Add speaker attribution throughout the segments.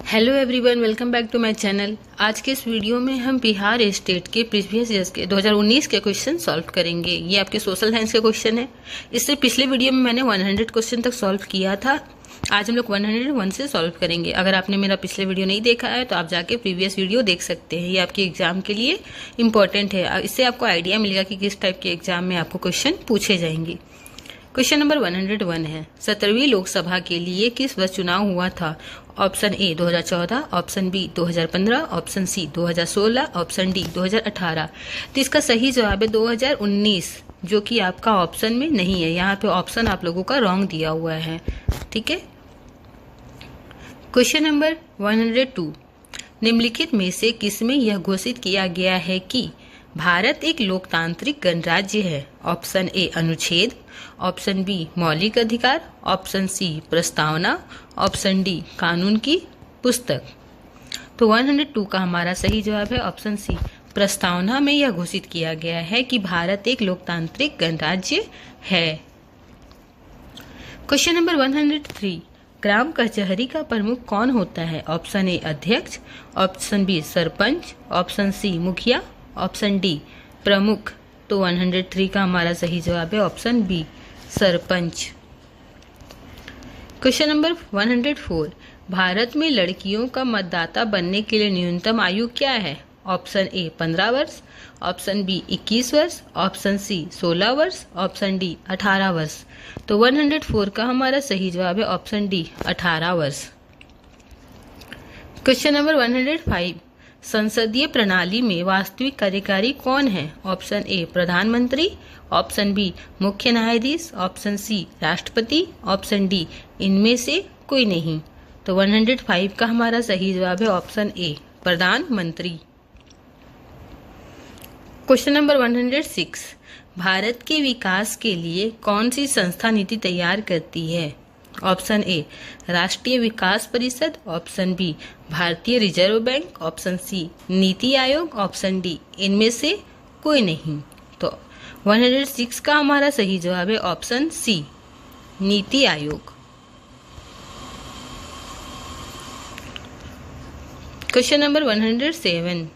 Speaker 1: Hello everyone, welcome back to my channel. आज के इस वीडियो में हम बिहार स्टेट के प्रीवियस ईयर्स के 2019 के क्वेश्चन सॉल्व करेंगे। ये आपके सोशल साइंस के क्वेश्चन है। इससे पिछले वीडियो में मैंने 100 क्वेश्चन तक सॉल्व किया था। आज हम लोग 101 से सॉल्व करेंगे। अगर आपने मेरा पिछले वीडियो नहीं देखा है तो आप जाके प्रीवियस वीडियो देख सकते हैं। ये आपके एग्जाम के लिए इंपॉर्टेंट है। इससे आपको आइडिया मिलेगा कि किस टाइप के एग्जाम में आपको क्वेश्चन पूछे जाएंगे। क्वेश्चन नंबर 101 है, 17वीं लोकसभा के लिए किस वर्ष चुनाव हुआ था? Option A 2014, option B 2015, option C 2016, option D 2018। तो इसका सही जवाब है 2019, जो कि आपका ऑप्शन में नहीं है। यहाँ पे ऑप्शन आप लोगों का रॉन्ग दिया हुआ है। ठीक है। क्वेश्चन नंबर 102, निम्नलिखित में से किसमें यह घोषित किया गया है कि भारत एक लोकतांत्रिक गणराज्य है? ऑप्शन ए अनुच्छेद, ऑप्शन बी मौलिक अधिकार, ऑप्शन सी प्रस्तावना, ऑप्शन डी कानून की पुस्तक। तो 102 का हमारा सही जवाब है ऑप्शन सी, प्रस्तावना में यह घोषित किया गया है कि भारत एक लोकतांत्रिक गणराज्य है। क्वेश्चन नंबर 103, ग्राम कचहरी का प्रमुख कौन होता है? ऑप्शन ए अध्यक्ष, option B sarpanch, option C मुखिया, ऑप्शन डी प्रमुख। तो 103 का हमारा सही जवाब है option B sarpanch. Question number 104, Bharat में लड़कियों का मतदाता बनने के लिए न्यूनतम आयु क्या है? ऑप्शन ए 15 वर्ष, ऑप्शन बी 21 वर्ष, ऑप्शन सी 16 वर्ष, ऑप्शन डी 18 वर्ष। तो 104 का हमारा सही जवाब है ऑप्शन डी 18 वर्ष। क्वेश्चन नंबर 105, संसदीय प्रणाली में वास्तविक कार्यकारी कौन है? ऑप्शन ए प्रधानमंत्री, ऑप्शन बी मुख्य न्यायाधीश, ऑप्शन सी राष्ट्रपति, ऑप्शन डी इनमें से कोई नहीं। तो 105 का हमारा सही जवाब है ऑप्शन ए प्रधानमंत्री। क्वेश्चन नंबर 106, भारत के विकास के लिए कौन सी संस्था नीति तैयार करती है? ऑप्शन ए राष्ट्रीय विकास परिषद, ऑप्शन बी भारतीय रिजर्व बैंक, ऑप्शन सी नीति आयोग, ऑप्शन डी इनमें से कोई नहीं। तो 106 का हमारा सही जवाब है ऑप्शन सी नीति आयोग। क्वेश्चन नंबर 107,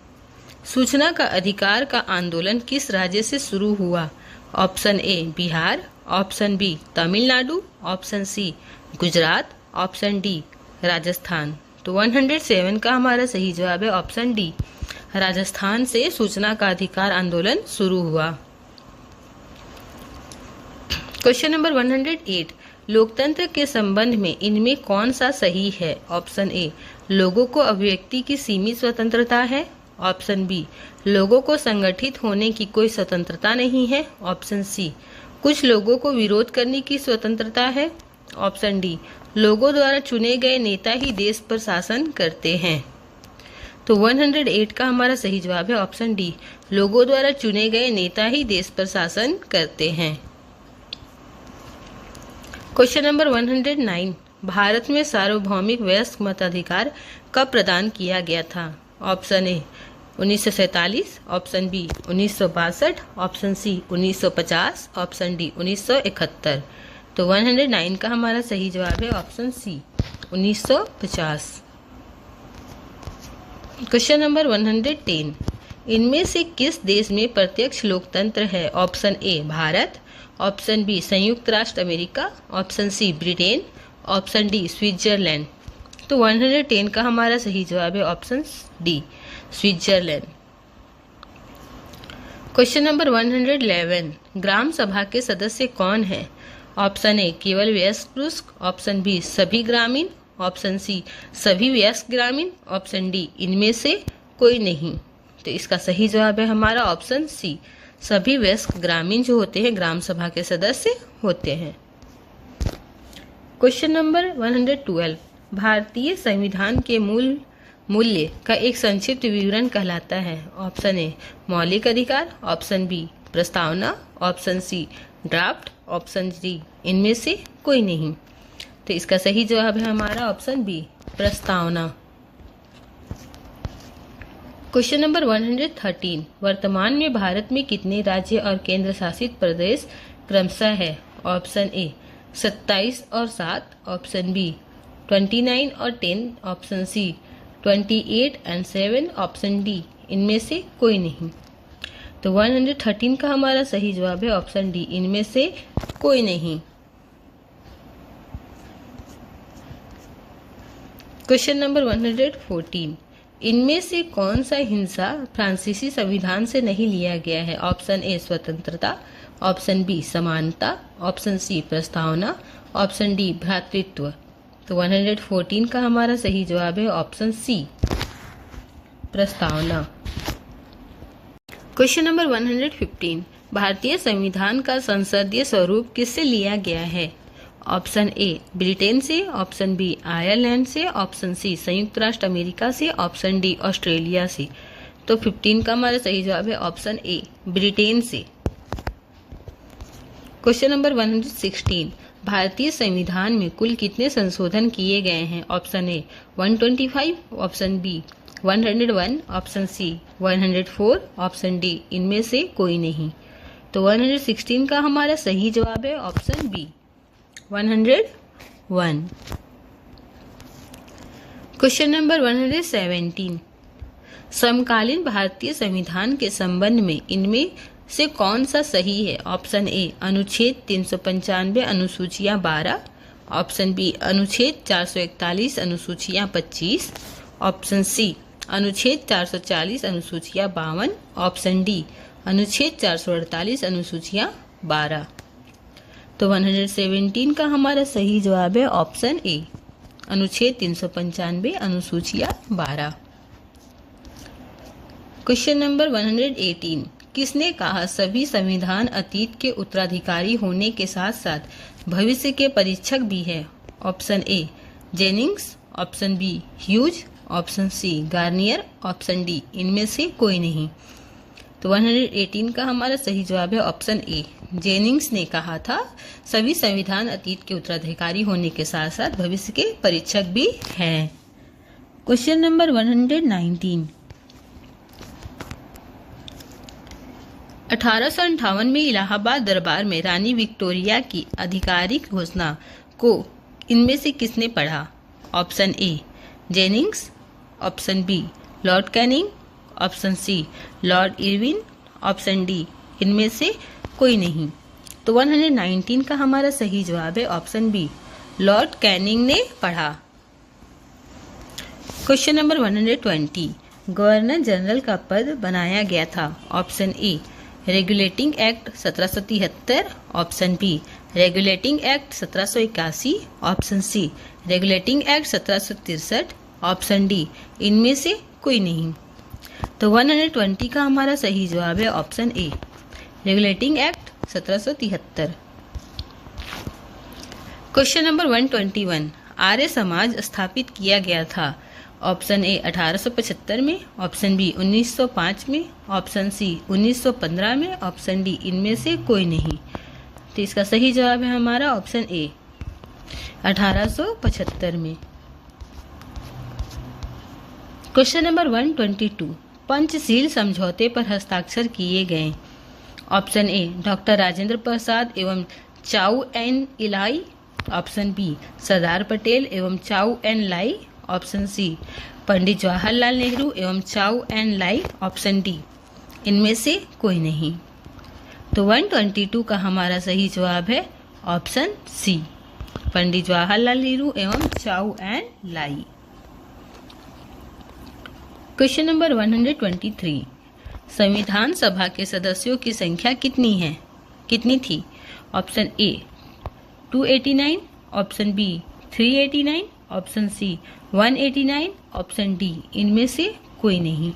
Speaker 1: सूचना का अधिकार का आंदोलन किस राज्य से शुरू हुआ? Option A Bihar, option B Tamil Nadu, option C Gujarat, option D Rajasthan. तो 107 का हमारा सही जवाब है ऑप्शन डी राजस्थान से सूचना का अधिकार आंदोलन शुरू हुआ। क्वेश्चन नंबर 108, लोकतंत्र के संबंध में इनमें कौन सा सही है? ऑप्शन ए लोगों को अभिव्यक्ति की सीमित स्वतंत्रता है, ऑप्शन बी लोगों को संगठित होने की कोई स्वतंत्रता नहीं है, ऑप्शन सी कुछ लोगों को विरोध करने की स्वतंत्रता है, ऑप्शन डी लोगों द्वारा चुने गए नेता ही देश पर शासन करते हैं। तो 108 का हमारा सही जवाब है ऑप्शन डी लोगों द्वारा चुने गए नेता ही देश पर शासन करते हैं। क्वेश्चन नंबर 109, भारत में सार्वभौमिक वयस्क मताधिकार कब प्रदान किया गया था? Option A 1947, option B 1962, option C 1950, option D 1971। तो 109 का हमारा सही जवाब है ऑप्शन सी 1950। क्वेश्चन नंबर 110, इनमें से किस देश में प्रत्यक्ष लोकतंत्र है? Option A Bharat, option B संयुक्त राष्ट्र America, option C Britain, option D Switzerland. तो 110 का हमारा सही जवाब है option D Switzerland. Question number 111, ग्राम सभा के सदस्य कौन है? ऑप्शन ए केवल वयस्क पुरुष, ऑप्शन बी सभी ग्रामीण, ऑप्शन सी सभी वयस्क ग्रामीण, ऑप्शन डी इनमें से कोई नहीं। तो इसका सही जवाब है हमारा ऑप्शन सी सभी वयस्क ग्रामीण जो होते हैं ग्राम सभा के सदस्य होते हैं। क्वेश्चन नंबर 112, भारतीय संविधान के मूल्य का एक संक्षिप्त विवरण कहलाता है? ऑप्शन ए मौलिक अधिकार, ऑप्शन बी प्रस्तावना, option C draft, option D इनमें से कोई नहीं। तो इसका सही जवाब है हमारा ऑप्शन बी प्रस्तावना। क्वेश्चन नंबर 113, वर्तमान में भारत में कितने राज्य और केंद्र शासित प्रदेश क्रमशः है? ऑप्शन ए 27 और 7, ऑप्शन बी 29 और 10 option C, 28 and 7 option D, इनमें से कोई नहीं। तो 113 का हमारा सही जवाब है ऑप्शन डी, इनमें से कोई नहीं। क्वेश्चन नंबर 114, इनमें से कौन सा हिस्सा फ्रांसीसी संविधान से नहीं लिया गया है? ऑप्शन ए स्वतंत्रता, ऑप्शन बी समानता, ऑप्शन सी प्रस्तावना, ऑप्शन डी भ्रातृत्व। तो 114 का हमारा सही जवाब है ऑप्शन सी प्रस्तावना। क्वेश्चन नंबर 115, भारतीय संविधान का संसदीय स्वरूप किससे लिया गया है? ऑप्शन ए ब्रिटेन से, ऑप्शन बी आयरलैंड से, ऑप्शन सी संयुक्त राष्ट्र अमेरिका से, ऑप्शन डी ऑस्ट्रेलिया से। तो 15 का हमारा सही जवाब है ऑप्शन ए ब्रिटेन से। क्वेश्चन नंबर 116, भारतीय संविधान में कुल कितने संशोधन किए गए हैं? Option A 125, option B 101, option C 104, option D इनमें से कोई नहीं। तो 116 का हमारा सही जवाब है ऑप्शन बी 101। क्वेश्चन नंबर 117, समकालीन भारतीय संविधान के संबंध में इनमें से कौन सा सही है? ऑप्शन ए अनुच्छेद 395 अनुसूचियां 12, ऑप्शन बी अनुच्छेद 441 अनुसूचियां 25, ऑप्शन सी अनुच्छेद 440 अनुसूचियां 52, ऑप्शन डी अनुच्छेद 448 अनुसूचियां 12। तो 117 का हमारा सही जवाब है ऑप्शन ए अनुच्छेद 395 अनुसूचियां 12। क्वेश्चन नंबर 118, किसने कहा सभी संविधान अतीत के उत्तराधिकारी होने के साथ साथ भविष्य के परीक्षक भी है? Option A Jennings, option B Hughes, option C Garnier, option D इनमें से कोई नहीं। तो 118 का हमारा सही जवाब है ऑप्शन ए जेनिंग्स ने कहा था सभी संविधान अतीत के उत्तराधिकारी होने के साथ साथ भविष्य के परीक्षक भी हैं। क्वेश्चन नंबर 119, 1858 में इलाहाबाद दरबार में रानी विक्टोरिया की आधिकारिक घोषणा को इनमें से किसने पढ़ा? Option A Jennings, option B Lord Canning, option C Lord Irwin, option D इनमें से कोई नहीं। तो 119 का हमारा सही जवाब है ऑप्शन बी लॉर्ड कैनिंग ने पढ़ा। क्वेश्चन नंबर 120, गवर्नर जनरल का पद बनाया गया था? Option A regulating act 1773, option B regulating act 1781, option C regulating act 1763, option D इनमें से कोई नहीं। तो 120 का हमारा सही जवाब है option A regulating act 1773। Question number 121, Arya Samaj स्थापित किया गया था? ऑप्शन ए 1875 में, ऑप्शन बी 1905 में, ऑप्शन सी 1915 में, ऑप्शन डी इनमें से कोई नहीं। तो इसका सही जवाब है हमारा ऑप्शन ए 1875 में। क्वेश्चन नंबर 122, पंचशील समझौते पर हस्ताक्षर किए गए? Option A doctor Rajendra Prasad एवं चाउ एन इलाई, ऑप्शन बी सरदार पटेल एवं चाउ एन लाई, ऑप्शन सी पंडित जवाहरलाल नेहरू एवं चाउ एन लाई, ऑप्शन डी इनमें से कोई नहीं। तो 122 का हमारा सही जवाब है ऑप्शन सी पंडित जवाहरलाल नेहरू एवं Chou En Lai. Question number 123, संविधान सभा के सदस्यों की संख्या कितनी थी? Option A 289, option B 389, option C 189, option D इनमें से कोई नहीं।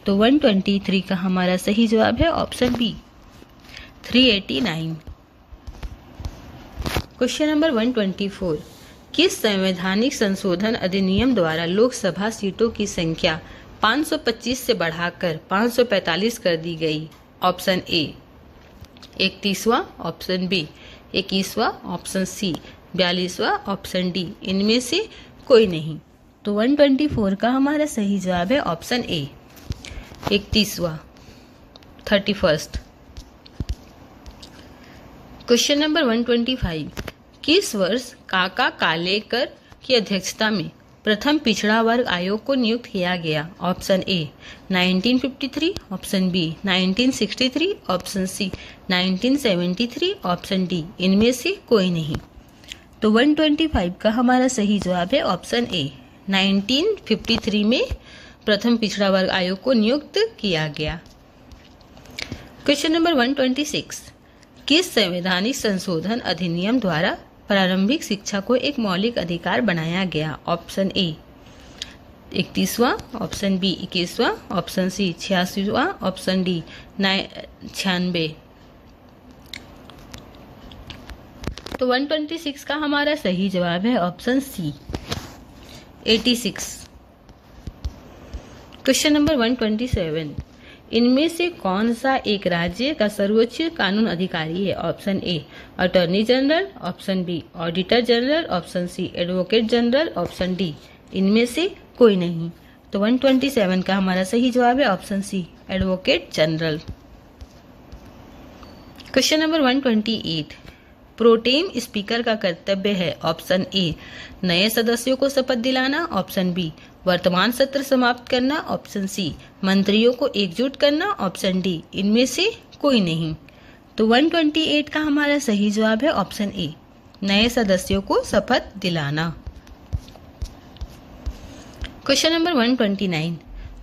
Speaker 1: तो 123 का हमारा सही जवाब है ऑप्शन बी 389। क्वेश्चन नंबर 124, किस संवैधानिक संशोधन अधिनियम द्वारा लोकसभा सीटों की संख्या 525 से बढ़ाकर 545 कर दी गई? ऑप्शन ए 31वां, ऑप्शन बी 21वां, ऑप्शन सी 42वां, ऑप्शन डी इनमें से कोई नहीं। तो 124 का हमारा सही जवाब है ऑप्शन ए 31वां 31st। क्वेश्चन नंबर 125, किस वर्ष काका कालेकर की अध्यक्षता में प्रथम पिछड़ा वर्ग आयोग को नियुक्त किया गया? Option A 1953, option B 1963, option C 1973, option D इनमें से कोई नहीं। तो 125 का हमारा सही जवाब है ऑप्शन ए 1953 में प्रथम पिछड़ा वर्ग आयोग को नियुक्त किया गया। क्वेश्चन नंबर 126, किस संवैधानिक संशोधन अधिनियम द्वारा प्रारंभिक शिक्षा को एक मौलिक अधिकार बनाया गया? ऑप्शन ए 31वां, ऑप्शन बी 21वां, ऑप्शन सी 86वां, ऑप्शन डी 96। तो 126 का हमारा सही जवाब है ऑप्शन सी 86। क्वेश्चन नंबर 127, इनमें से कौन सा एक राज्य का सर्वोच्च कानून अधिकारी है? Option A attorney general, option B auditor general, option C advocate general, option D इनमें से कोई नहीं। तो 127 का हमारा सही जवाब है option C advocate general. Question number 128, pro tem speaker का कर्तव्य है? ऑप्शन ए नए सदस्यों को शपथ दिलाना, ऑप्शन बी वर्तमान सत्र समाप्त करना, ऑप्शन सी मंत्रियों को एकजुट करना, ऑप्शन डी इनमें से कोई नहीं। तो 128 का हमारा सही जवाब है ऑप्शन ए नए सदस्यों को शपथ दिलाना। क्वेश्चन नंबर 129,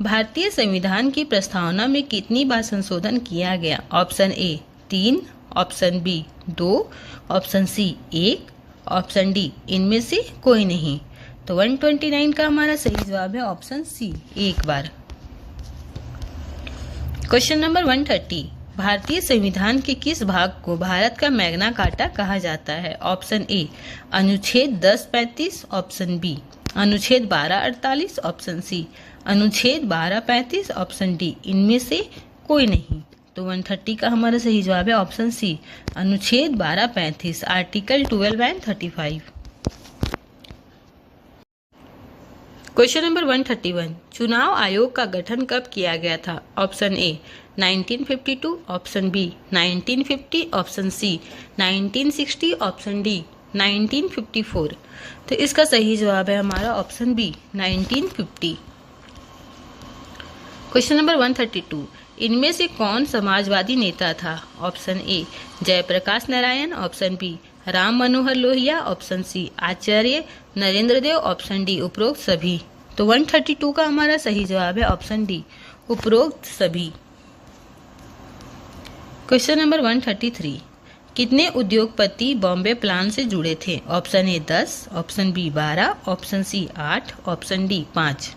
Speaker 1: भारतीय संविधान की प्रस्तावना में कितनी बार संशोधन किया गया? Option A 3, option B 2, option C 1, option D इनमें से कोई नहीं। तो 129 का हमारा सही जवाब है ऑप्शन सी 1 बार। क्वेश्चन नंबर 130, भारतीय संविधान के किस भाग को भारत का मैग्ना कार्टा कहा जाता है? ऑप्शन ए अनुच्छेद 1035, ऑप्शन बी अनुच्छेद 1248, ऑप्शन सी अनुच्छेद 1235, ऑप्शन डी इनमें से कोई नहीं। तो 130 का हमारा सही जवाब है ऑप्शन सी अनुच्छेद 1235, आर्टिकल 12 एंड 35। क्वेश्चन नंबर 131, चुनाव आयोग का गठन कब किया गया था? Option A 1952, option B 1950, option C 1960, option D 1954। तो इसका सही जवाब है हमारा ऑप्शन बी 1950। क्वेश्चन नंबर 132, इनमें से कौन समाजवादी नेता था? Option A Jayaprakash Narayan, option B Ram Manohar Lohia, option C Acharya Narendra Dev, option D उपरोक्त सभी। तो 132 का हमारा सही जवाब है ऑप्शन डी उपरोक्त सभी। क्वेश्चन नंबर 133, कितने उद्योगपति बॉम्बे प्लान से जुड़े थे? Option A 10, option B 12, option C 8, option D 5।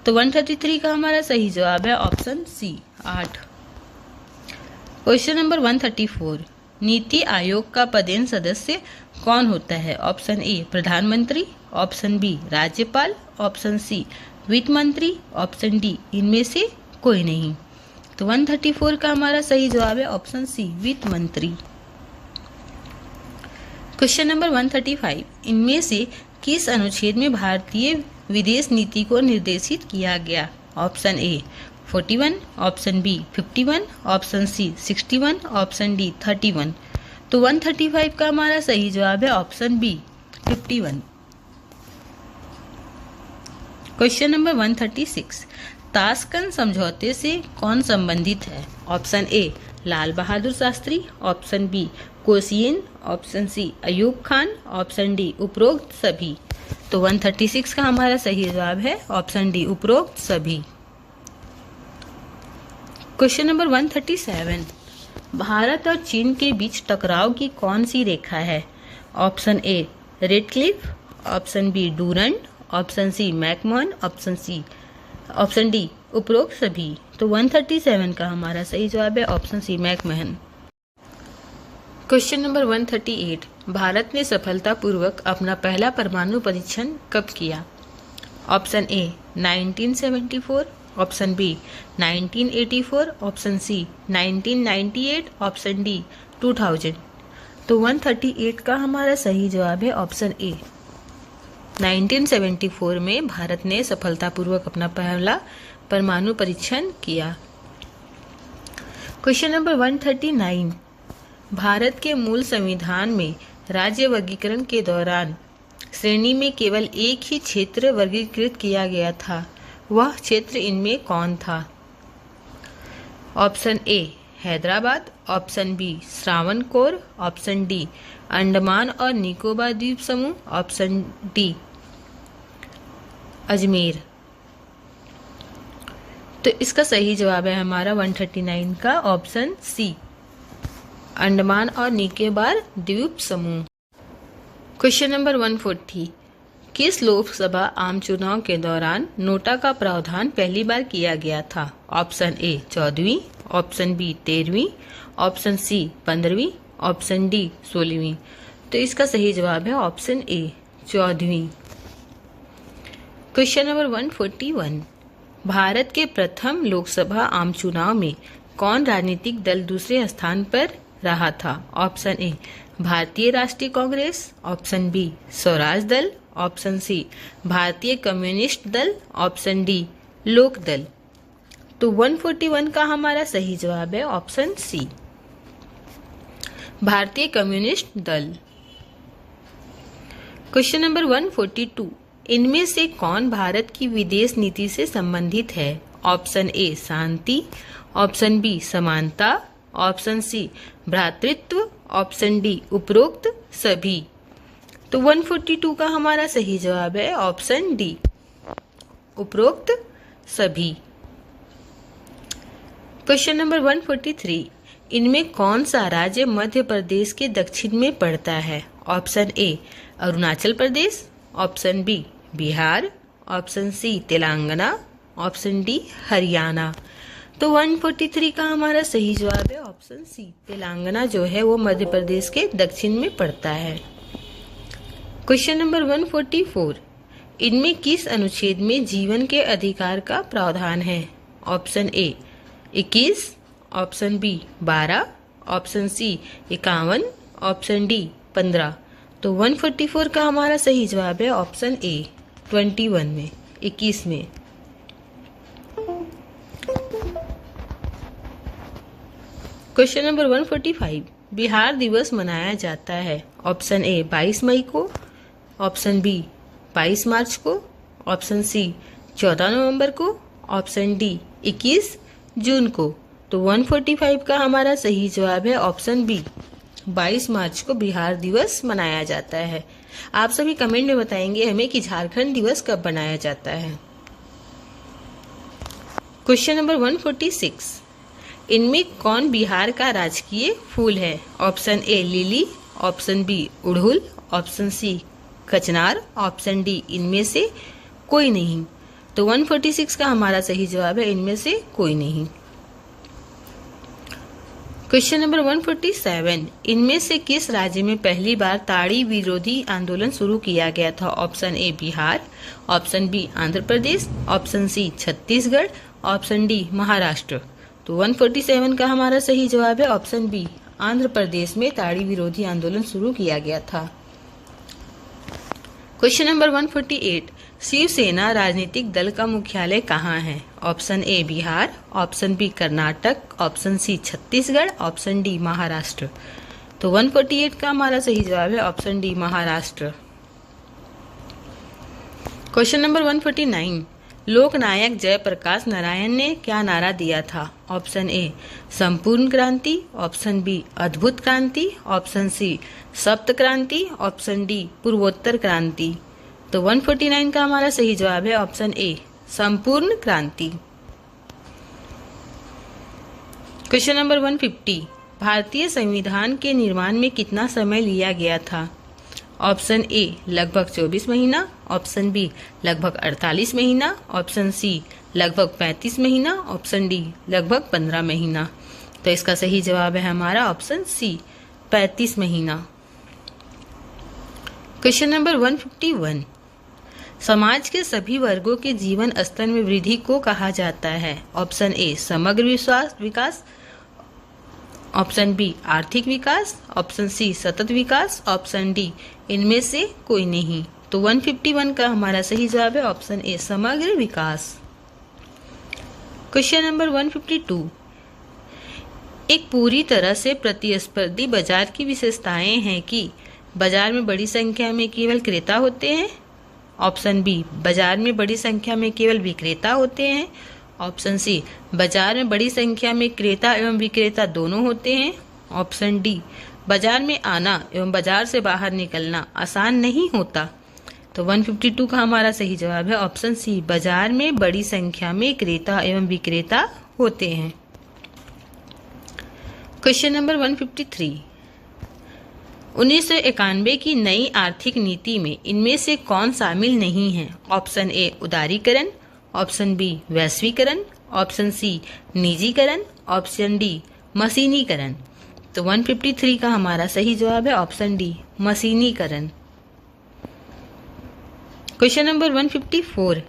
Speaker 1: तो 133 का हमारा सही जवाब है option C 8। Question number 134, NITI Aayog का पदेन सदस्य कौन होता है? ऑप्शन ए प्रधानमंत्री, ऑप्शन बी राज्यपाल, ऑप्शन सी वित्त मंत्री, ऑप्शन डी इनमें से कोई नहीं। तो 134 का हमारा सही जवाब है ऑप्शन सी वित्त मंत्री। क्वेश्चन नंबर 135, इनमें से किस अनुच्छेद में भारतीय विदेश नीति को निर्देशित किया गया? Option A 41, option B 51, option C 61, option D 31। तो 135 का हमारा सही जवाब है option B 51। Question number 136, Tashkent समझौते से कौन संबंधित है? Option A Lal Bahadur Shastri, option B Kosygin, option C Ayub Khan, option D उपरोक्त सभी। तो 136 का हमारा सही जवाब है ऑप्शन डी उपरोक्त सभी। क्वेश्चन नंबर 137, भारत और चीन के बीच टकराव की कौन सी रेखा है? Option A Radcliffe, option B Durand, option C McMahon, option D उपरोक्त सभी। तो 137 का हमारा सही जवाब है option C McMahon. Question number 138, Bharat ने सफलतापूर्वक अपना पहला परमाणु परीक्षण कब किया? Option A 1974, option B 1984, option C 1998, option D 2000। तो 138 का हमारा सही जवाब है ऑप्शन ए 1974 में भारत ने सफलतापूर्वक अपना पहला परमाणु परीक्षण किया। क्वेश्चन नंबर 139, भारत के मूल संविधान में राज्य वर्गीकरण के दौरान श्रेणी में केवल एक ही क्षेत्र वर्गीकृत किया गया था, वह क्षेत्र इनमें कौन था? Option A Hyderabad, option B Travancore, option D Andaman और निकोबार द्वीप समूह, ऑप्शन डी अजमेर। तो इसका सही जवाब है हमारा 139 का ऑप्शन सी, अंडमान और निकोबार द्वीप समूह। क्वेश्चन नंबर 140, किस लोकसभा आम चुनाव के दौरान नोटा का प्रावधान पहली बार किया गया था? ऑप्शन ए 14वीं, ऑप्शन बी 13वीं, ऑप्शन सी 15वीं, ऑप्शन डी 16वीं। तो इसका सही जवाब है ऑप्शन ए 14वीं। क्वेश्चन नंबर 141, भारत के प्रथम लोकसभा आम चुनाव में कौन राजनीतिक दल दूसरे स्थान पर रहा था? ऑप्शन ए भारतीय राष्ट्रीय कांग्रेस, ऑप्शन बी स्वराज दल, ऑप्शन सी भारतीय कम्युनिस्ट दल, ऑप्शन डी लोक दल। तो 141 का हमारा सही जवाब है ऑप्शन सी, भारतीय कम्युनिस्ट दल। क्वेश्चन नंबर 142, इनमें से कौन भारत की विदेश नीति से संबंधित है? ऑप्शन ए शांति, ऑप्शन बी समानता, ऑप्शन सी भ्रातृत्व, ऑप्शन डी उपरोक्त सभी। तो 142 का हमारा सही जवाब है ऑप्शन डी, उपरोक्त सभी। क्वेश्चन नंबर 143, इनमें कौन सा राज्य मध्य प्रदेश के दक्षिण में पड़ता है? Option A Arunachal Pradesh, option B Bihar, option C Telangana, option D Haryana. तो 143 का हमारा सही जवाब है ऑप्शन सी, तेलंगाना जो है वो मध्य प्रदेश के दक्षिण में पड़ता है। क्वेश्चन नंबर 144, इनमें किस अनुच्छेद में जीवन के अधिकार का प्रावधान है? Option A 21, option B 12, option C 51, option D 15। तो 144 का हमारा सही जवाब है ऑप्शन ए 21 में, 21 में। क्वेश्चन नंबर 145, बिहार दिवस मनाया जाता है। ऑप्शन ए 22 मई को, ऑप्शन बी 22 मार्च को, ऑप्शन सी 14 नवंबर को, ऑप्शन डी 21 जून को। तो 145 का हमारा सही जवाब है ऑप्शन बी, 22 मार्च को बिहार दिवस मनाया जाता है। आप सभी कमेंट में बताएंगे हमें कि झारखंड दिवस कब मनाया जाता है। क्वेश्चन नंबर 146, इनमें कौन बिहार का राजकीय फूल है? Option A lily, option B उड़हुल, ऑप्शन सी कचनार, ऑप्शन डी इनमें से कोई नहीं। तो 146 का हमारा सही जवाब है इनमें से कोई नहीं। क्वेश्चन नंबर 147, इनमें से किस राज्य में पहली बार ताड़ी विरोधी आंदोलन शुरू किया गया था? Option A Bihar, option B Andhra Pradesh, option C Chhattisgarh, option D Maharashtra. तो 147 का हमारा सही जवाब है ऑप्शन बी, आंध्र प्रदेश में ताड़ी विरोधी आंदोलन शुरू किया गया था। क्वेश्चन नंबर 148, शिवसेना राजनीतिक दल का मुख्यालय कहाँ है? Option A Bihar, option B Karnataka, option C Chhattisgarh, option D Maharashtra. तो 148 का हमारा सही जवाब है option D Maharashtra. Question number 149, Loknayak Jayaprakash Narayan ने क्या नारा दिया था? ऑप्शन ए संपूर्ण क्रांति, ऑप्शन बी अद्भुत क्रांति, ऑप्शन सी सप्त क्रांति, ऑप्शन डी पूर्वोत्तर क्रांति। तो 149 का हमारा सही जवाब है ऑप्शन ए संपूर्ण क्रांति। क्वेश्चन नंबर 150, भारतीय संविधान के निर्माण में कितना समय लिया गया था? ऑप्शन ए लगभग 24 महीना, ऑप्शन बी लगभग 48 महीना, ऑप्शन सी लगभग 35 महीना, ऑप्शन डी लगभग 15 महीना। तो इसका सही जवाब है हमारा ऑप्शन सी 35 महीना। क्वेश्चन नंबर 151, समाज के सभी वर्गों के जीवन स्तर में वृद्धि को कहा जाता है? ऑप्शन ए समग्र विकास, ऑप्शन बी आर्थिक विकास, ऑप्शन सी सतत विकास, ऑप्शन डी इनमें से कोई नहीं। तो 151 का हमारा सही जवाब है ऑप्शन ए समग्र विकास। क्वेश्चन नंबर 152, एक पूरी तरह से प्रतिस्पर्धी बाजार की विशेषताएं हैं कि बाजार में बड़ी संख्या में केवल क्रेता होते हैं। ऑप्शन बी, बाजार में बड़ी संख्या में केवल विक्रेता होते हैं। ऑप्शन सी, बाजार में बड़ी संख्या में क्रेता एवं विक्रेता दोनों होते हैं। ऑप्शन डी, बाजार में आना एवं बाजार से बाहर निकलना आसान नहीं होता। तो 152 का हमारा सही जवाब है ऑप्शन सी, बाजार में बड़ी संख्या में क्रेता एवं विक्रेता होते हैं। क्वेश्चन नंबर 153, 1991 की नई आर्थिक नीति में इनमें से कौन शामिल नहीं है? ऑप्शन ए, उदारीकरण। ऑप्शन बी, वैश्वीकरण। ऑप्शन सी, निजीकरण। ऑप्शन डी, मशीनीकरण। तो 153 का हमारा सही जवाब है ऑप्शन डी, मशीनीकरण। क्वेश्चन नंबर 154,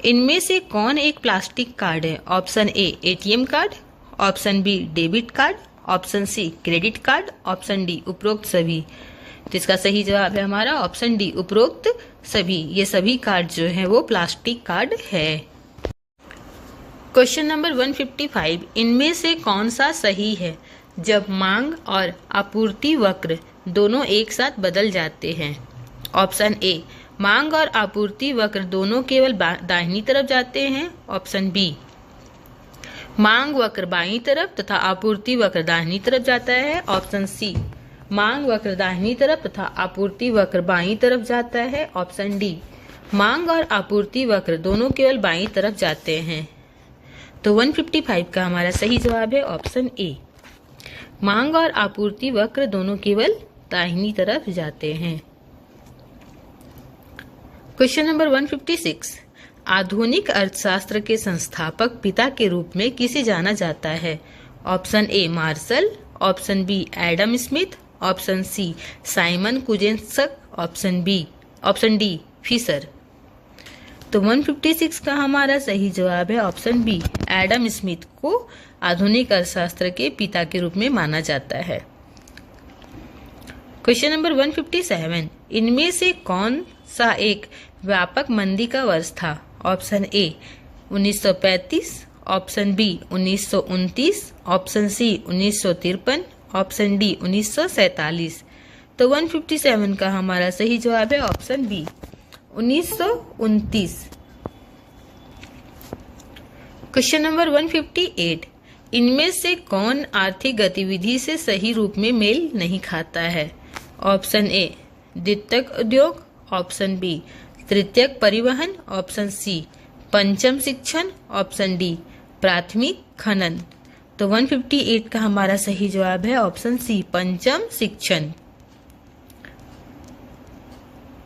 Speaker 1: इनमें से कौन एक प्लास्टिक कार्ड है? Option A, ATM card. Option B, debit card. Option C, credit card. Option D, उपरोक्त सभी। तो इसका सही जवाब है हमारा ऑप्शन डी, उपरोक्त सभी। ये सभी कार्ड जो है वो प्लास्टिक कार्ड है। क्वेश्चन नंबर 155, इनमें से कौन सा सही है जब मांग और आपूर्ति वक्र दोनों एक साथ बदल जाते हैं? ऑप्शन ए, मांग और आपूर्ति वक्र दोनों केवल दाहिनी तरफ जाते हैं। ऑप्शन बी, मांग वक्र बाईं तरफ तथा आपूर्ति वक्र दाहिनी तरफ जाता है। ऑप्शन सी, मांग वक्र दाहिनी तरफ तथा आपूर्ति वक्र बाईं तरफ जाता है। ऑप्शन डी, मांग और आपूर्ति वक्र दोनों केवल बाईं तरफ जाते हैं। तो 155 का हमारा सही जवाब है ऑप्शन ए, मांग और आपूर्ति वक्र दोनों केवल दाहिनी तरफ जाते हैं। क्वेश्चन नंबर 156, आधुनिक अर्थशास्त्र के संस्थापक पिता के रूप में किसे जाना जाता है? Option A, Marshall. Option B, Adam Smith. Option C, Simon Kuznets. Option D, Fisher. तो 156 का हमारा सही जवाब है ऑप्शन बी, एडम स्मिथ को आधुनिक अर्थशास्त्र के पिता के रूप में माना जाता है। क्वेश्चन नंबर 157, इनमें से कौन सा एक व्यापक मंदी का वर्ष था? Option A, 1935। Option B, 1929। Option C, 1953। Option D, 1947। तो 157 का हमारा सही जवाब है ऑप्शन बी, 1929। क्वेश्चन नंबर 158, इनमें से कौन आर्थिक गतिविधि से सही रूप में मेल नहीं खाता है? ऑप्शन ए, द्वितीयक उद्योग। ऑप्शन बी, तृतीयक परिवहन। ऑप्शन सी, पंचम शिक्षण। ऑप्शन डी, प्राथमिक खनन। तो 158 का हमारा सही जवाब है ऑप्शन सी, पंचम शिक्षण।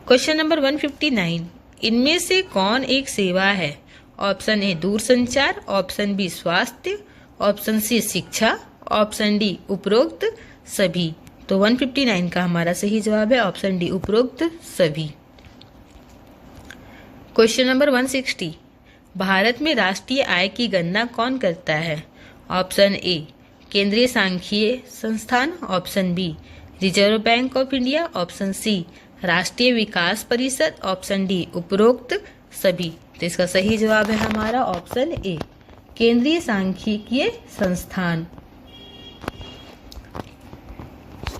Speaker 1: क्वेश्चन नंबर 159, इनमें से कौन एक सेवा है? ऑप्शन ए, दूरसंचार। ऑप्शन बी, स्वास्थ्य। ऑप्शन सी, शिक्षा। ऑप्शन डी, उपरोक्त सभी। तो 159 का हमारा सही जवाब है ऑप्शन डी, उपरोक्त सभी। क्वेश्चन नंबर 160, भारत में राष्ट्रीय आय की गणना कौन करता है? ऑप्शन ए, केंद्रीय सांख्यिकीय संस्थान। Option B, reserve bank of India. Option C, राष्ट्रीय विकास परिषद। ऑप्शन डी, उपरोक्त सभी। तो इसका सही जवाब है हमारा ऑप्शन ए, केंद्रीय सांख्यिकीय संस्थान।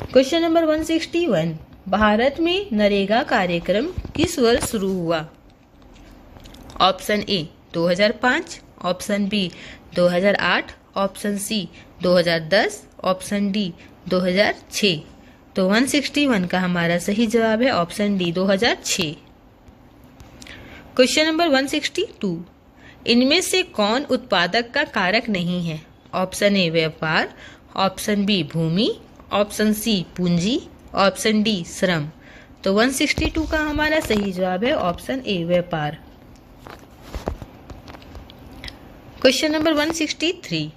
Speaker 1: क्वेश्चन नंबर 161, भारत में नरेगा कार्यक्रम किस वर्ष शुरू हुआ? Option A, 2005। Option B, 2008। Option C, 2010। Option D, 2006। तो 161 का हमारा सही जवाब है ऑप्शन डी, 2006। क्वेश्चन नंबर 162, इनमें से कौन उत्पादक का कारक नहीं है? ऑप्शन ए, व्यापार। ऑप्शन बी, भूमि। ऑप्शन सी, पूंजी। ऑप्शन डी, श्रम। तो 162 का हमारा सही जवाब है ऑप्शन ए, व्यापार। क्वेश्चन नंबर 163,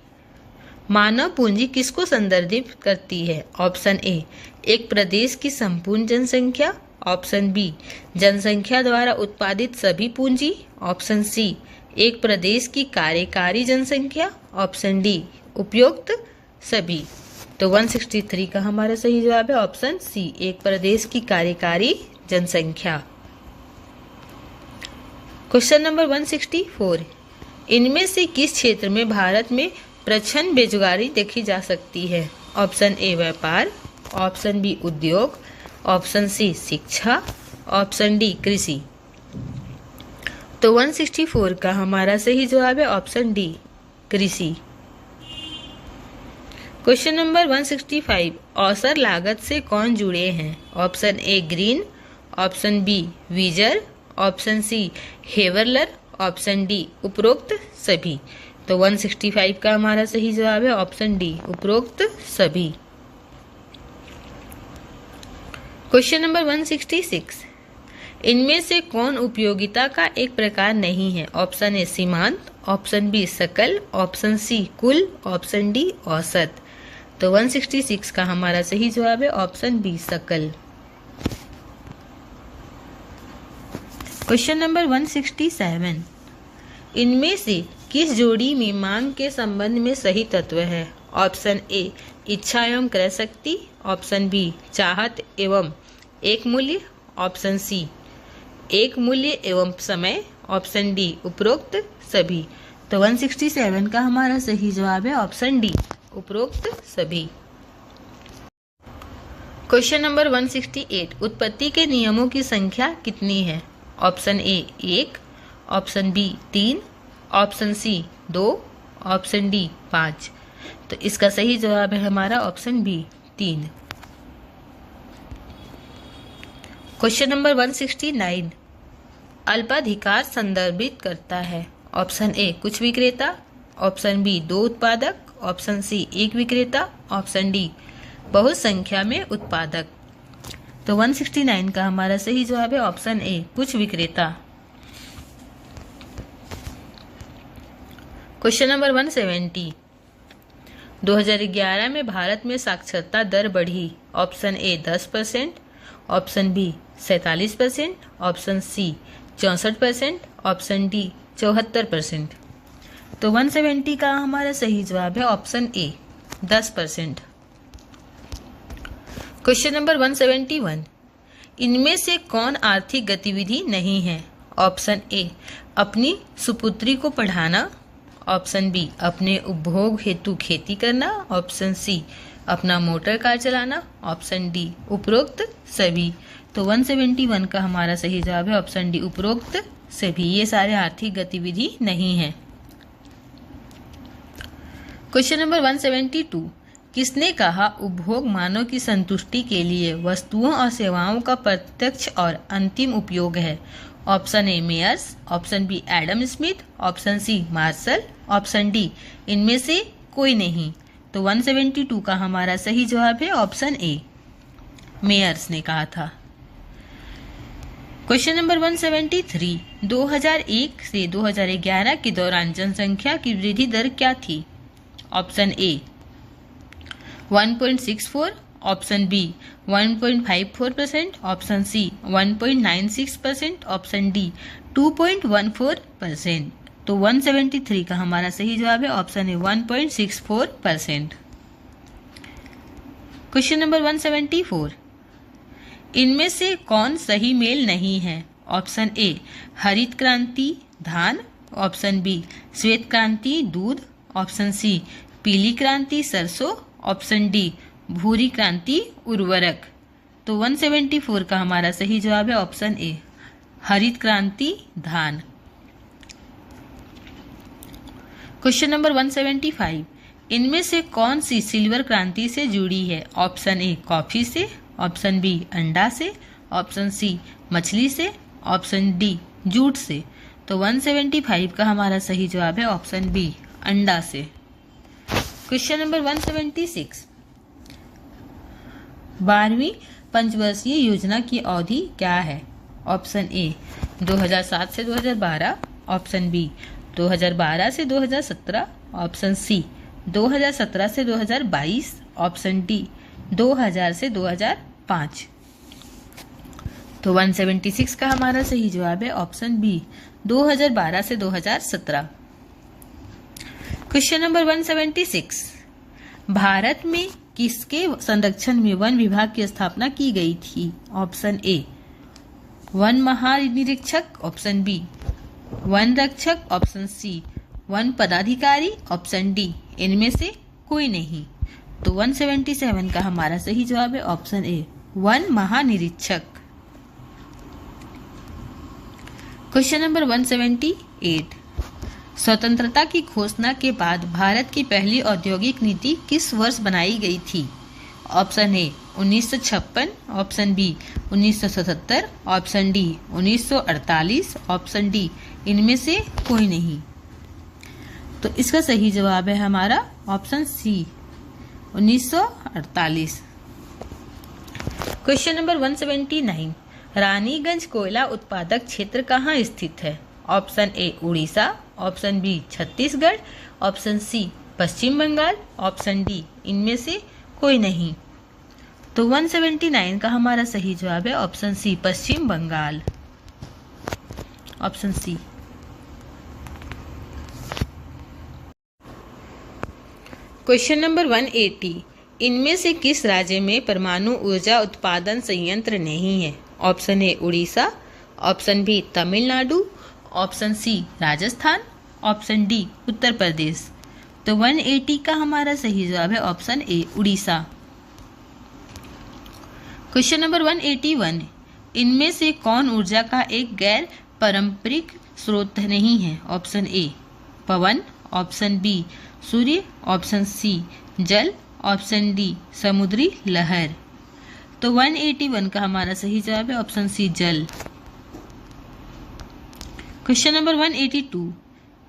Speaker 1: मानव पूंजी किसको संदर्भित करती है? ऑप्शन ए, एक प्रदेश की संपूर्ण जनसंख्या। ऑप्शन बी, जनसंख्या द्वारा उत्पादित सभी पूंजी। ऑप्शन सी, एक प्रदेश की कार्यकारी जनसंख्या। ऑप्शन डी, उपयुक्त सभी। तो 163 का हमारा सही जवाब है ऑप्शन सी, एक प्रदेश की कार्यकारी जनसंख्या। क्वेश्चन नंबर 164, इनमें से किस क्षेत्र में भारत में प्रच्छन्न बेरोजगारी देखी जा सकती है? ऑप्शन ए, व्यापार। ऑप्शन बी उद्योग, ऑप्शन सी शिक्षा, ऑप्शन डी कृषि। तो 164 का हमारा सही जवाब है ऑप्शन डी कृषि। क्वेश्चन नंबर 165, औसत लागत से कौन जुड़े हैं? Option A Green, option B Wieser, option C Haberler, option D उपरोक्त सभी। तो 165 का हमारा सही जवाब है ऑप्शन डी उपरोक्त सभी। क्वेश्चन नंबर 166, इनमें से कौन उपयोगिता का एक प्रकार नहीं है? ऑप्शन ए सीमांत, ऑप्शन बी सकल, ऑप्शन सी कुल, ऑप्शन डी औसत। तो 166 का हमारा सही जवाब है ऑप्शन बी सकल। क्वेश्चन नंबर 167, इनमें से किस जोड़ी में मांग के संबंध में सही तत्व है? ऑप्शन ए इच्छा एवं क्रय शक्ति, ऑप्शन बी चाहत एवं एक मूल्य, ऑप्शन सी एक मूल्य एवं समय, ऑप्शन डी उपरोक्त सभी। तो 167 का हमारा सही जवाब है ऑप्शन डी उपरोक्त सभी। क्वेश्चन नंबर 168, उत्पत्ति के नियमों की संख्या कितनी है? Option A 1, option B 3, option C 2, option D 5। तो इसका सही जवाब है हमारा ऑप्शन बी 3। क्वेश्चन नंबर 169, अल्पाधिकार संदर्भित करता है? ऑप्शन ए कुछ विक्रेता, ऑप्शन बी 2 उत्पादक, ऑप्शन सी 1 विक्रेता, ऑप्शन डी बहुत संख्या में उत्पादक। तो 169 का हमारा सही जवाब है ऑप्शन ए कुछ विक्रेता। क्वेश्चन नंबर 170, 2011 में भारत में साक्षरता दर बढ़ी? Option A 10%, option B 47%, option C 64%, option D 74%। तो 170 का हमारा सही जवाब है ऑप्शन ए 10%। क्वेश्चन नंबर 171, इनमें से कौन आर्थिक गतिविधि नहीं है? ऑप्शन ए अपनी सुपुत्री को पढ़ाना, ऑप्शन बी अपने उपभोग हेतु खेती करना, ऑप्शन सी अपना मोटर कार चलाना, ऑप्शन डी उपरोक्त सभी। तो 171 का हमारा सही जवाब है ऑप्शन डी उपरोक्त सभी। ये सारे आर्थिक गतिविधि नहीं है। क्वेश्चन नंबर 172, किसने कहा उपभोग मानव की संतुष्टि के लिए वस्तुओं और सेवाओं का प्रत्यक्ष और अंतिम उपयोग है? Option A Myers, option B Adam Smith, option C Marshall, option D इनमें से कोई नहीं। तो 172 का हमारा सही जवाब है ऑप्शन ए मेयर्स ने कहा था। क्वेश्चन नंबर 173, 2001 से 2011 के दौरान जनसंख्या की वृद्धि दर क्या थी? Option A 1.64, option B 1.54%, option C 1.96%, option D 2.14%। तो 173 का हमारा सही जवाब है ऑप्शन ए 1.64%। क्वेश्चन नंबर 174, इनमें से कौन सही मेल नहीं है? ऑप्शन ए हरित क्रांति धान, ऑप्शन बी श्वेत क्रांति दूध, ऑप्शन सी पीली क्रांति सरसों, ऑप्शन डी भूरी क्रांति उर्वरक। तो 174 का हमारा सही जवाब है ऑप्शन ए हरित क्रांति धान। क्वेश्चन नंबर 175, इनमें से कौन सी सिल्वर क्रांति से जुड़ी है? ऑप्शन ए कॉफी से, ऑप्शन बी अंडा से, ऑप्शन सी मछली से, ऑप्शन डी जूट से। तो 175 का हमारा सही जवाब है ऑप्शन बी अंडा से। क्वेश्चन नंबर 176, 12वीं पंचवर्षीय योजना की अवधि क्या है? ऑप्शन ए 2007 से 2012, ऑप्शन बी 2012 से 2017, ऑप्शन सी 2017 से 2022, ऑप्शन डी 2000 से 2005। तो 176 का हमारा सही जवाब है ऑप्शन बी 2012 से 2017। क्वेश्चन नंबर 176, भारत में किसके संरक्षण में वन विभाग की स्थापना की गई थी? ऑप्शन ए वन महानिरीक्षक, ऑप्शन बी वन रक्षक, ऑप्शन सी वन पदाधिकारी, ऑप्शन डी इनमें से कोई नहीं। तो 177 का हमारा सही जवाब है ऑप्शन ए, वन महानिरीक्षक। क्वेश्चन नंबर 178, स्वतंत्रता की घोषणा के बाद भारत की पहली औद्योगिक नीति किस वर्ष बनाई गई थी? Option A 1956, option B 1977, option D 1948, option D इनमें से कोई नहीं। तो इसका सही जवाब है हमारा option C 1948। Question number 179, Raniganj कोयला उत्पादक क्षेत्र कहाँ स्थित है? Option A Orissa, option B Chhattisgarh, option C Paschim Bangal, option D इनमें से कोई नहीं। तो 179 का हमारा सही जवाब है option C Paschim Bangal, option C. Question number 180, इनमें से किस राज्य में परमाणु ऊर्जा उत्पादन संयंत्र नहीं है? Option A Orissa, option B Tamil Nadu, option C Rajasthan, option D Uttar Pradesh. तो 180 का हमारा सही जवाब है option A Orissa. Question number 181, इनमें से कौन ऊर्जा का एक गैर पारंपरिक स्रोत नहीं है? ऑप्शन ए पवन, ऑप्शन बी सूर्य, ऑप्शन सी जल, ऑप्शन डी समुद्री लहर। तो 181 का हमारा सही जवाब है ऑप्शन सी जल। क्वेश्चन नंबर 182,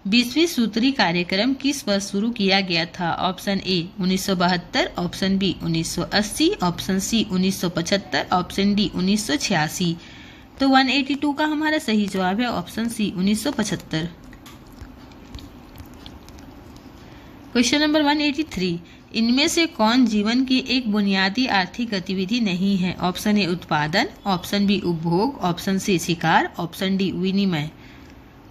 Speaker 1: 20वीं सूत्री कार्यक्रम किस वर्ष शुरू किया गया था? Option A 1972, option B 1980, option C 1975, option D 1986। तो 182 का हमारा सही जवाब है ऑप्शन सी 1975। क्वेश्चन नंबर 183, इनमें से कौन जीवन की एक बुनियादी आर्थिक गतिविधि नहीं है? ऑप्शन ए उत्पादन, ऑप्शन बी उपभोग, ऑप्शन सी शिकार, ऑप्शन डी विनिमय।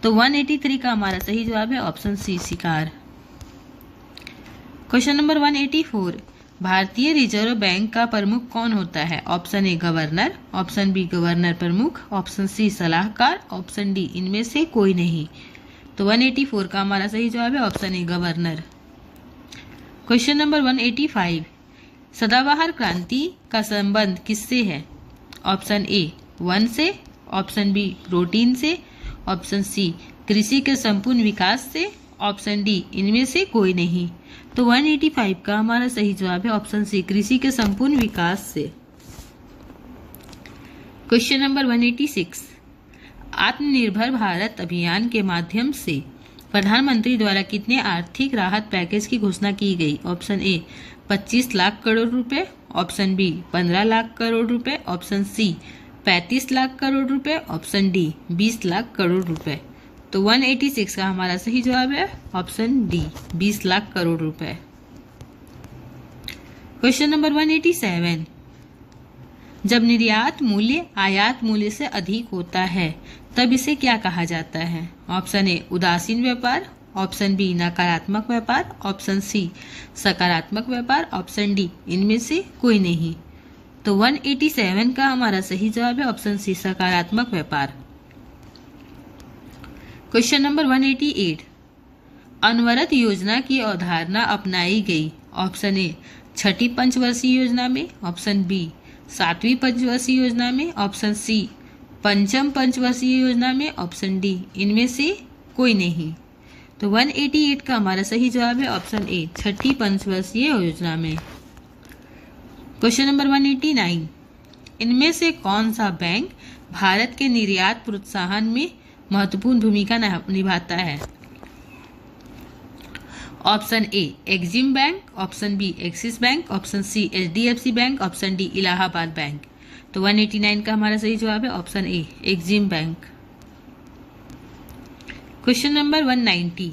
Speaker 1: तो 183 का हमारा सही जवाब है ऑप्शन सी शिकार। क्वेश्चन नंबर 184, भारतीय रिजर्व बैंक का प्रमुख कौन होता है? Option A governor, option B governor प्रमुख, ऑप्शन सी सलाहकार, ऑप्शन डी इनमें से कोई नहीं। तो 184 का हमारा सही जवाब है option A governor. Question number 185, सदाबहार क्रांति का संबंध किससे है? ऑप्शन ए वन से, ऑप्शन बी प्रोटीन से, ऑप्शन सी कृषि के संपूर्ण विकास से, ऑप्शन डी इनमें से कोई नहीं। तो 185 का हमारा सही जवाब है ऑप्शन सी कृषि के संपूर्ण विकास से। क्वेश्चन नंबर 186, आत्मनिर्भर भारत अभियान के माध्यम से प्रधानमंत्री द्वारा कितने आर्थिक राहत पैकेज की घोषणा की गई? ऑप्शन ए 25 लाख करोड़ रुपए, ऑप्शन बी 15 लाख करोड़ रुपए, ऑप्शन सी 35 लाख करोड़ रुपए, ऑप्शन डी 20 लाख करोड़ रुपए। तो 186 का हमारा सही जवाब है ऑप्शन डी 20 लाख करोड़ रुपए। क्वेश्चन नंबर 187, जब निर्यात मूल्य आयात मूल्य से अधिक होता है तब इसे क्या कहा जाता है? ऑप्शन ए उदासीन व्यापार, ऑप्शन बी नकारात्मक व्यापार, ऑप्शन सी सकारात्मक व्यापार, ऑप्शन डी इनमें से कोई नहीं। तो 187 का हमारा सही जवाब है ऑप्शन सी सकारात्मक व्यापार। क्वेश्चन नंबर 188, अनवरत योजना की अवधारणा अपनाई गई? ऑप्शन ए छठी पंचवर्षीय योजना में, ऑप्शन बी 7वीं पंचवर्षीय योजना में, ऑप्शन सी पंचम पंचवर्षीय योजना में, ऑप्शन डी इनमें से कोई नहीं। तो 188 का हमारा सही जवाब है ऑप्शन ए छठी पंचवर्षीय योजना में। क्वेश्चन नंबर 189, इनमें से कौन सा बैंक भारत के निर्यात प्रोत्साहन में महत्वपूर्ण भूमिका निभाता है? Option A Exim bank, option B Axis bank, option C HDFC bank, option D Allahabad bank. तो 189 का हमारा सही जवाब है option A Exim bank. Question number 190,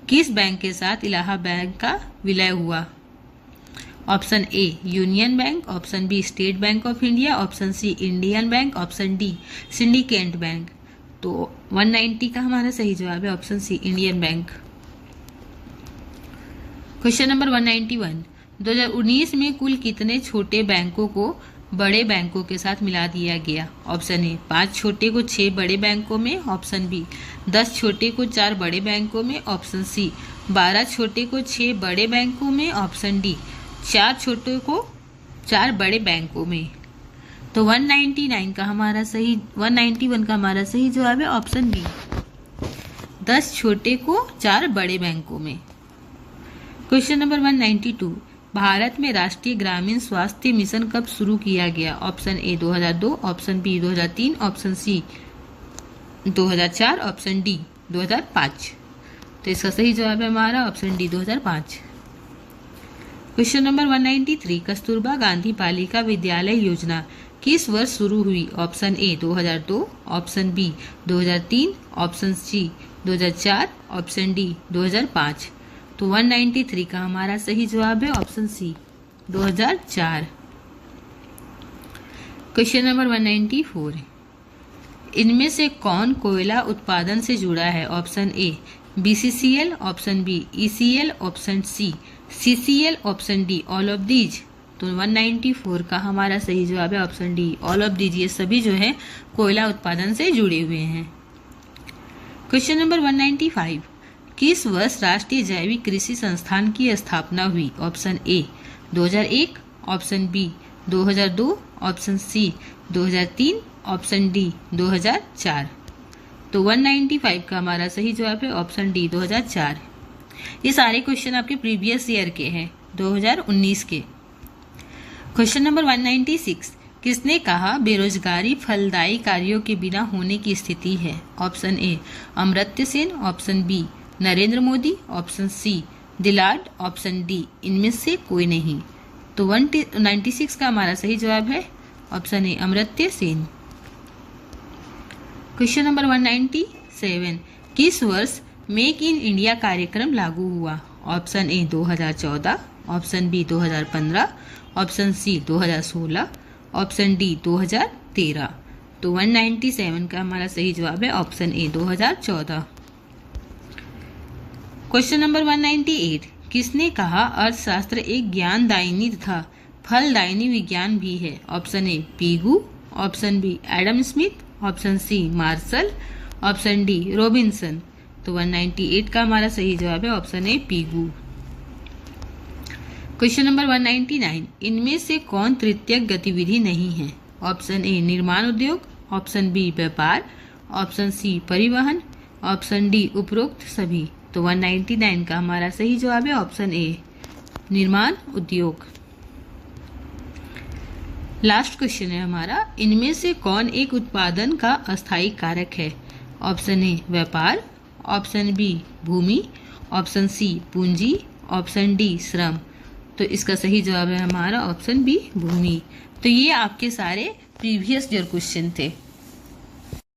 Speaker 1: किस बैंक के साथ इलाहाबाद बैंक का विलय हुआ? Option A union bank, option B state bank of India, option C Indian bank, option D syndicate bank. तो 190 का हमारा सही जवाब है option C Indian bank. Question number 191, 2019 में कुल कितने छोटे बैंकों को बड़े बैंकों के साथ मिला दिया गया? ऑप्शन ए 5 छोटे को 6 बड़े बैंकों में, ऑप्शन बी 10 छोटे को 4 बड़े बैंकों में, ऑप्शन सी 12 छोटे को 6 बड़े बैंकों में, ऑप्शन डी 4 छोटे को 4 बड़े बैंकों में। तो 191 का हमारा सही 191 का हमारा सही जवाब है ऑप्शन बी, 10 छोटे को 4 बड़े बैंकों में। क्वेश्चन नंबर 192, भारत में राष्ट्रीय ग्रामीण स्वास्थ्य मिशन कब शुरू किया गया? Option A 2002, option B 2003, option C 2004, option D 2005। तो इसका सही जवाब है हमारा option D 2005। Question number 193, Kasturba Gandhi बालिका विद्यालय योजना किस वर्ष शुरू हुई? Option A 2002, option B 2003, option C 2004, option D 2005। तो 193 का हमारा सही जवाब है ऑप्शन सी 2004। क्वेश्चन नंबर 194, इनमें से कौन कोयला उत्पादन से जुड़ा है? Option A BCCL, option B ECL, option C CCL, option D all of these. तो 194 का हमारा सही जवाब है option D all of these. ये सभी जो है कोयला उत्पादन से जुड़े हुए हैं। क्वेश्चन नंबर 195, किस वर्ष राष्ट्रीय जैविक कृषि संस्थान की स्थापना हुई? Option A 2001, option B 2002, option C 2003, option D 2004। तो 195 का हमारा सही जवाब है ऑप्शन डी 2004। ये सारे क्वेश्चन आपके प्रीवियस ईयर के हैं, 2019 के। क्वेश्चन नंबर 196, किसने कहा बेरोजगारी फलदायी कार्यों के बिना होने की स्थिति है? Option A Amartya Sen, option B Narendra Modi, option C दिलाड, ऑप्शन डी इनमें से कोई नहीं। तो 196 का हमारा सही जवाब है option A Amartya Sen. Question number 197, किस वर्ष मेक इन इंडिया कार्यक्रम लागू हुआ? Option A 2014, option B 2015, option C 2016, option D 2013। तो 197 का हमारा सही जवाब है ऑप्शन ए 2014। क्वेश्चन नंबर 198, किसने कहा अर्थशास्त्र एक ज्ञानदायिनी तथा फलदायिनी विज्ञान भी है? Option A Pigou, option B Adam Smith, option C Marshall, option D Robinson. तो 198 का हमारा सही जवाब है option A Pigou. Question number 199, इनमें से कौन तृतीयक गतिविधि नहीं है? ऑप्शन ए निर्माण उद्योग, ऑप्शन बी व्यापार, ऑप्शन सी परिवहन, ऑप्शन डी उपरोक्त सभी। तो 199 का हमारा सही जवाब है ऑप्शन ए निर्माण उद्योग। लास्ट क्वेश्चन है हमारा, इनमें से कौन एक उत्पादन का अस्थायी कारक है? ऑप्शन ए व्यापार, ऑप्शन बी भूमि, ऑप्शन सी पूंजी, ऑप्शन डी श्रम। तो इसका सही जवाब है हमारा ऑप्शन बी भूमि। तो ये आपके सारे प्रीवियस ईयर क्वेश्चन थे।